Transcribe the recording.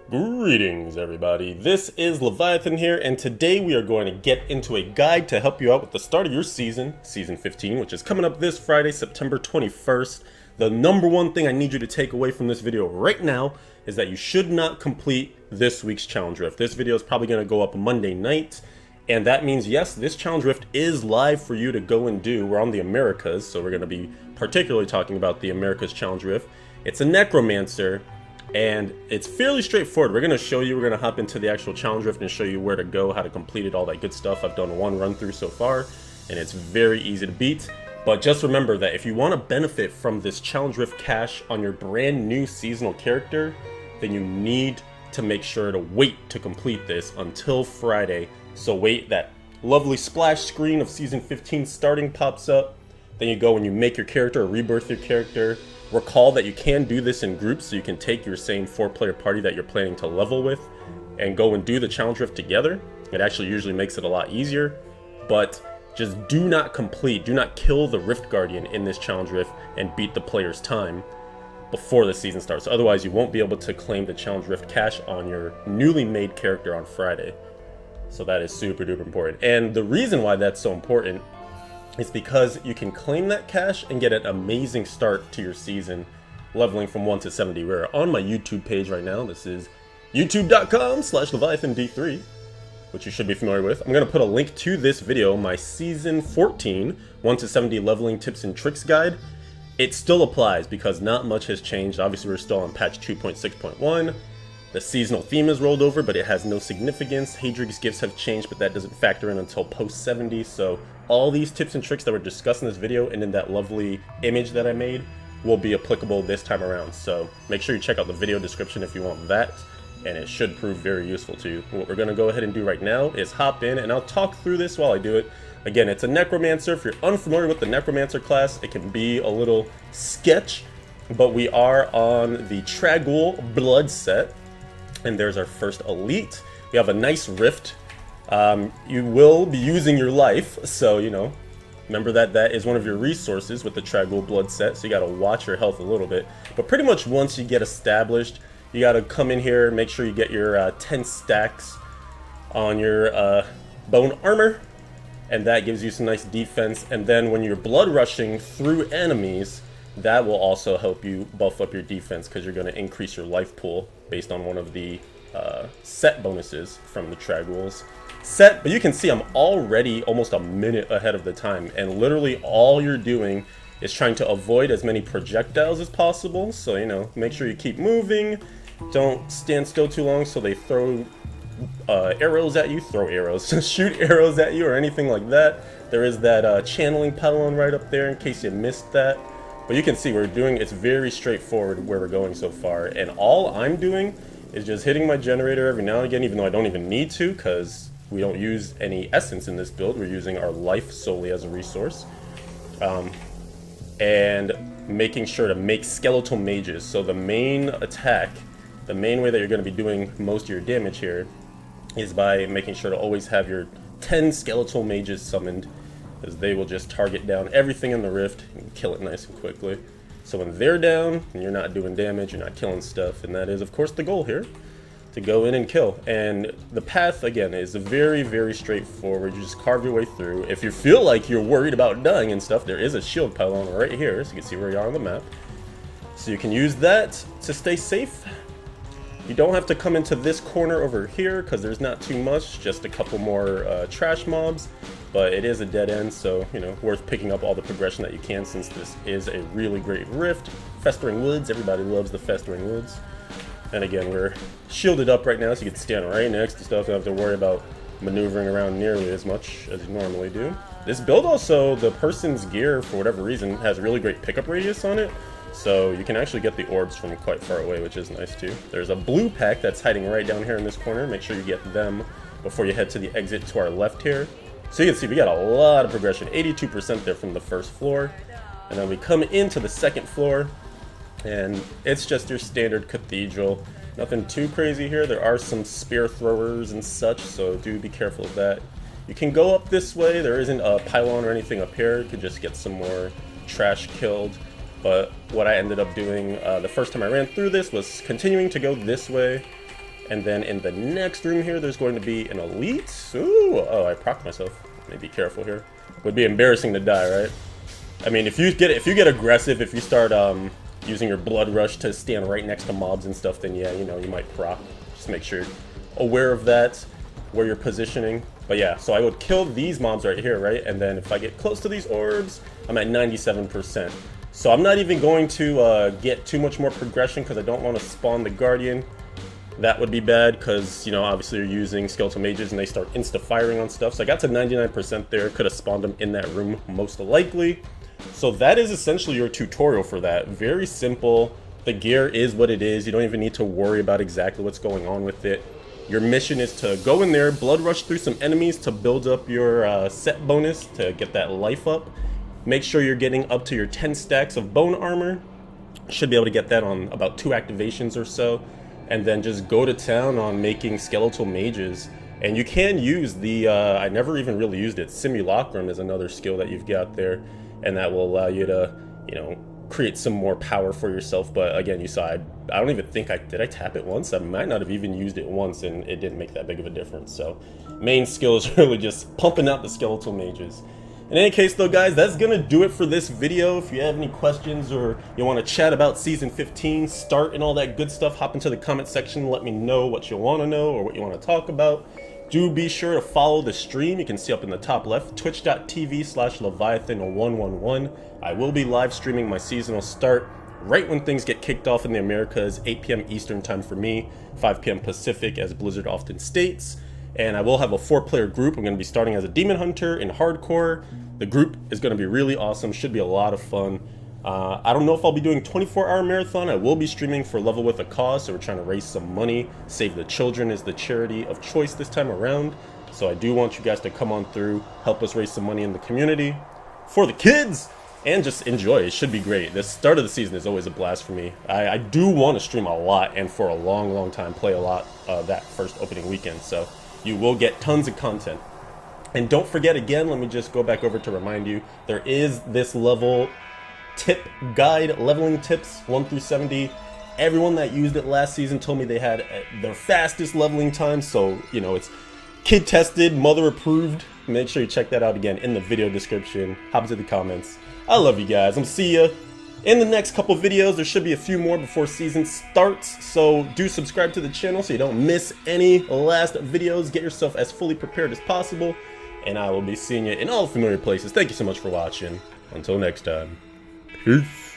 Greetings everybody, this is Leviathan here, and today we are going to get into a guide to help you out with the start of your season, Season 15, which is coming up this Friday, September 21st. The number one thing I need you to take away from this video right now is that you should not complete this week's Challenge Rift. This video is probably going to go up Monday night, and that means, yes, this Challenge Rift is live for you to go and do. We're on the Americas, so we're going to be particularly talking about the Americas Challenge Rift. It's a Necromancer, and it's fairly straightforward. We're going to hop into the actual Challenge Rift and show you where to go, how to complete it, all that good stuff. I've done one run through so far, and it's very easy to beat. But just remember that if you want to benefit from this Challenge Rift cash on your brand new seasonal character, then you need to make sure to wait to complete this until Friday. So wait, that lovely splash screen of Season 15 starting pops up. Then you go and you make your character or rebirth your character. Recall that you can do this in groups, so you can take your same 4-player party that you're planning to level with and go and do the Challenge Rift together. It actually usually makes it a lot easier, but just do not kill the Rift Guardian in this Challenge Rift and beat the player's time before the season starts. Otherwise, you won't be able to claim the Challenge Rift cash on your newly made character on Friday. So that is super duper important. And the reason why that's so important is because you can claim that cash and get an amazing start to your season, leveling from 1 to 70. We're on my YouTube page right now. This is youtube.com/LeviathanD3, which you should be familiar with. I'm going to put a link to this video, my Season 14 1 to 70 leveling tips and tricks guide. It still applies because not much has changed. Obviously, we're still on patch 2.6.1. The seasonal theme is rolled over, but it has no significance. Hadrig's gifts have changed, but that doesn't factor in until post 70. So all these tips and tricks that were discussed in this video and in that lovely image that I made will be applicable this time around. So make sure you check out the video description if you want that, and it should prove very useful to you. What we're going to go ahead and do right now is hop in, and I'll talk through this while I do it. Again, it's a Necromancer. If you're unfamiliar with the Necromancer class, it can be a little sketch, but we are on the Trag'Oul Blood set. And there's our first elite. We have a nice rift. You will be using your life, so remember that is one of your resources with the Trag'Oul Blood set, so you gotta watch your health a little bit. But pretty much once you get established, you gotta come in here, make sure you get your 10 stacks on your bone armor, and that gives you some nice defense. And then when you're blood rushing through enemies, that will also help you buff up your defense because you're going to increase your life pool based on one of the set bonuses from the Trag'Oul's set. But you can see I'm already almost a minute ahead of the time, and literally all you're doing is trying to avoid as many projectiles as possible. So, make sure you keep moving. Don't stand still too long so they throw arrows at you. Shoot arrows at you or anything like that. There is that channeling pylon right up there in case you missed that. But you can see it's very straightforward where we're going so far. And all I'm doing is just hitting my generator every now and again, even though I don't even need to, because we don't use any essence in this build. We're using our life solely as a resource. And making sure to make skeletal mages. So the main attack, the main way that you're going to be doing most of your damage here is by making sure to always have your 10 skeletal mages summoned, because they will just target down everything in the rift and kill it nice and quickly. So when they're down and you're not doing damage, you're not killing stuff, and that is of course the goal here, to go in and kill. And the path again is very, very straightforward. You just carve your way through. If you feel like you're worried about dying and stuff, there is a shield pylon right here, so you can see where you are on the map. So you can use that to stay safe. You don't have to come into this corner over here because there's not too much, just a couple more trash mobs. But it is a dead end, so, worth picking up all the progression that you can, since this is a really great rift. Festering Woods, everybody loves the Festering Woods. And again, we're shielded up right now, so you can stand right next to stuff. You don't have to worry about maneuvering around nearly as much as you normally do. This build also, the person's gear, for whatever reason, has really great pickup radius on it. So you can actually get the orbs from quite far away, which is nice too. There's a blue pack that's hiding right down here in this corner. Make sure you get them before you head to the exit to our left here. So you can see we got a lot of progression, 82% there from the first floor. And then we come into the second floor, and it's just your standard cathedral. Nothing too crazy here. There are some spear throwers and such, so do be careful of that. You can go up this way. There isn't a pylon or anything up here. You could just get some more trash killed. But what I ended up doing the first time I ran through this was continuing to go this way And then in the next room here, there's going to be an elite. Ooh, oh, I procced myself. Let me be careful here. Would be embarrassing to die, right? I mean, if you get aggressive, if you start using your blood rush to stand right next to mobs and stuff, then yeah, you know, you might proc. Just make sure you're aware of that, where you're positioning. But yeah, so I would kill these mobs right here, right? And then if I get close to these orbs, I'm at 97%. So I'm not even going to get too much more progression because I don't want to spawn the Guardian. That would be bad because, you know, obviously you're using skeletal mages and they start insta-firing on stuff. So I got to 99% there. Could have spawned them in that room most likely. So that is essentially your tutorial for that. Very simple. The gear is what it is. You don't even need to worry about exactly what's going on with it. Your mission is to go in there, blood rush through some enemies to build up your set bonus to get that life up. Make sure you're getting up to your 10 stacks of bone armor. Should be able to get that on about 2 activations or so. And then just go to town on making skeletal mages. And you can use the, I never even really used it, Simulacrum is another skill that you've got there. And that will allow you to, you know, create some more power for yourself. But again, you saw, I don't even think did I tap it once? I might not have even used it once and it didn't make that big of a difference. So main skill is really just pumping out the skeletal mages. In any case though, guys, that's gonna do it for this video. If you have any questions or you want to chat about Season 15, start and all that good stuff, hop into the comment section, let me know what you want to know or what you want to talk about. Do be sure to follow the stream. You can see up in the top left, twitch.tv/Leviathan111. I will be live streaming my seasonal start right when things get kicked off in the Americas, 8 p.m. Eastern time for me, 5 p.m. Pacific as Blizzard often states. And I will have a 4-player group. I'm going to be starting as a Demon Hunter in Hardcore. The group is going to be really awesome. Should be a lot of fun. I don't know if I'll be doing 24-hour marathon. I will be streaming for Level with a Cause, so we're trying to raise some money. Save the Children is the charity of choice this time around. So I do want you guys to come on through, help us raise some money in the community for the kids, and just enjoy. It should be great. The start of the season is always a blast for me. I do want to stream a lot and for a long, long time play a lot that first opening weekend. So you will get tons of content. And don't forget, again, let me just go back over to remind you, there is this level tip guide, leveling tips 1 through 70. Everyone that used it last season told me they had their fastest leveling time, so you know, it's kid tested, mother approved. Make sure you check that out again in the video description. Hop into the comments. I love you guys. I'm see ya in the next couple videos. There should be a few more before season starts, so do subscribe to the channel so you don't miss any last videos. Get yourself as fully prepared as possible, and I will be seeing you in all familiar places. Thank you so much for watching. Until next time, peace.